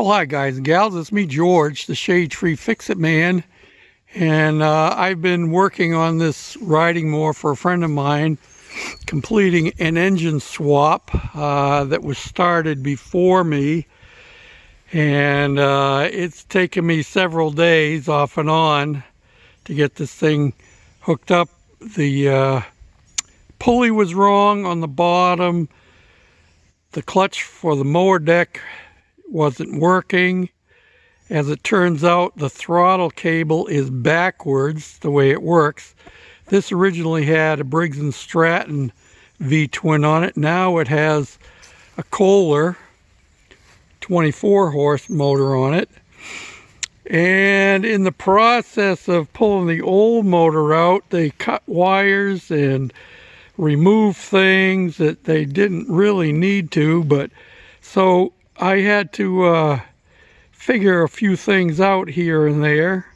Well, hi guys and gals, it's me George, the Shade Tree Fix-It Man, and I've been working on this riding mower for a friend of mine, completing an engine swap that was started before me, and it's taken me several days off and on to get this thing hooked up. The pulley was wrong on the bottom, the clutch for the mower deck wasn't working. As it turns out, the throttle cable is backwards the way it works. This originally had a Briggs & Stratton V-twin on it. Now it has a Kohler 24 horse motor on it. And in the process of pulling the old motor out, they cut wires and removed things that they didn't really need to, but so I had to figure a few things out here and there,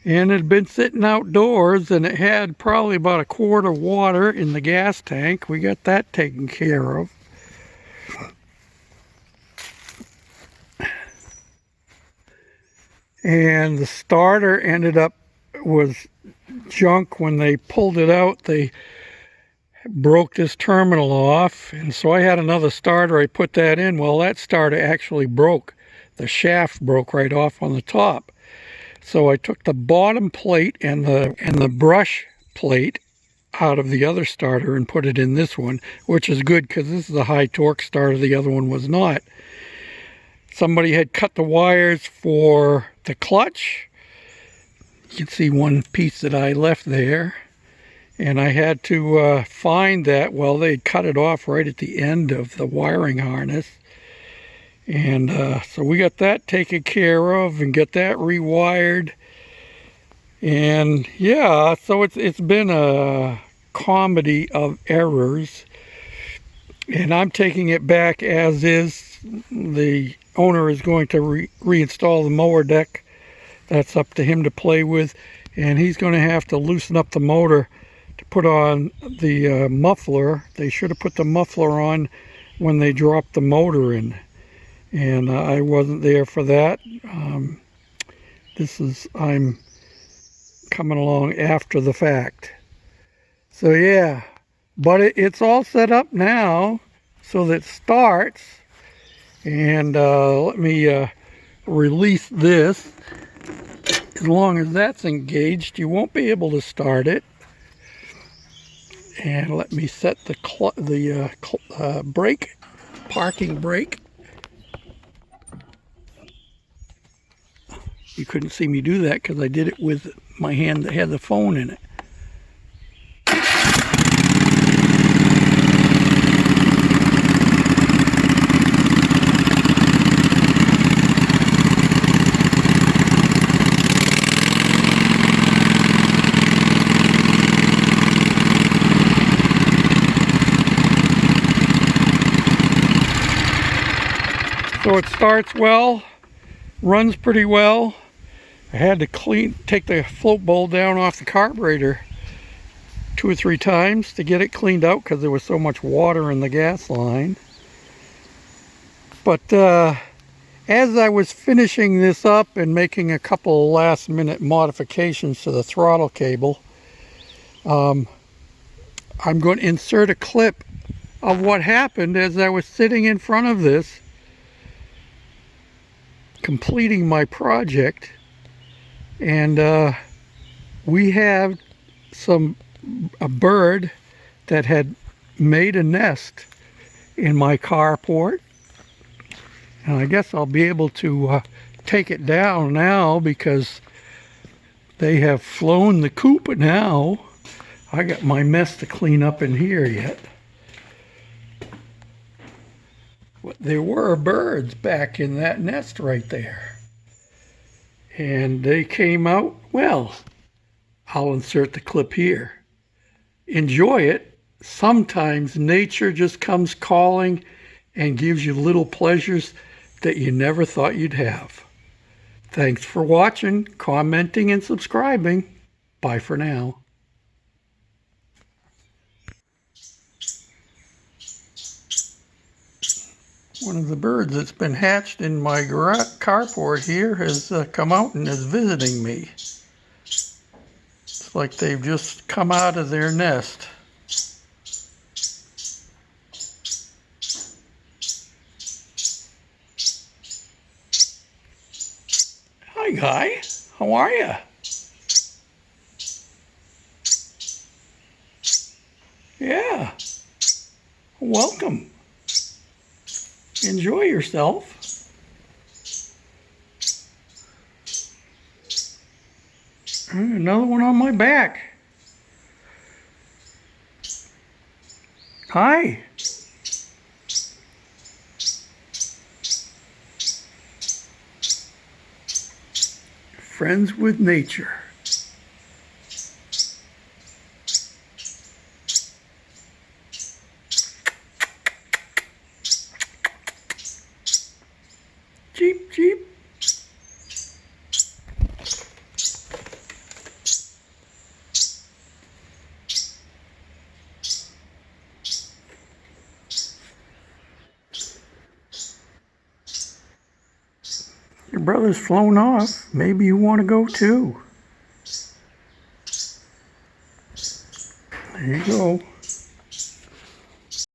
and it had been sitting outdoors, and it had probably about a quart of water in the gas tank. We got that taken care of. And the starter ended up was junk. When they pulled it out, they broke this terminal off, and so I had another starter. I put that in. Well, that starter actually broke. The shaft broke right off on the top. So I took the bottom plate and the brush plate out of the other starter and put it in this one, which is good because this is a high torque starter. The other one was not. Somebody had cut the wires for the clutch. You can see one piece that I left there. And I had to find that. Well, they'd cut it off right at the end of the wiring harness. And so we got that taken care of and get that rewired. And yeah, so it's been a comedy of errors. And I'm taking it back as is. The owner is going to reinstall the mower deck. That's up to him to play with. And he's going to have to loosen up the motor to put on the muffler. They should have put the muffler on when they dropped the motor in, and I wasn't there for that. I'm coming along after the fact. So yeah, but it's all set up now so that it starts. And let me release this. As long as that's engaged, you won't be able to start it. And let me set the brake, parking brake. You couldn't see me do that because I did it with my hand that had the phone in it. So it starts well, runs pretty well. I had to take the float bowl down off the carburetor 2 or 3 times to get it cleaned out because there was so much water in the gas line. But as I was finishing this up and making a couple of last minute modifications to the throttle cable, I'm going to insert a clip of what happened as I was sitting in front of this completing my project. And we have a bird that had made a nest in my carport, and I guess I'll be able to take it down now because they have flown the coop now. I got my mess to clean up in here yet. There were birds back in that nest right there. And they came out. Well, I'll insert the clip here. Enjoy it. Sometimes nature just comes calling and gives you little pleasures that you never thought you'd have. Thanks for watching, commenting, and subscribing. Bye for now. One of the birds that's been hatched in my carport here has come out and is visiting me. It's like they've just come out of their nest. Hi, Guy. How are you? Yeah. Welcome. Enjoy yourself. Another one on my back. Hi. Friends with nature. Cheep, cheep. Your brother's flown off. Maybe you want to go too. There you go.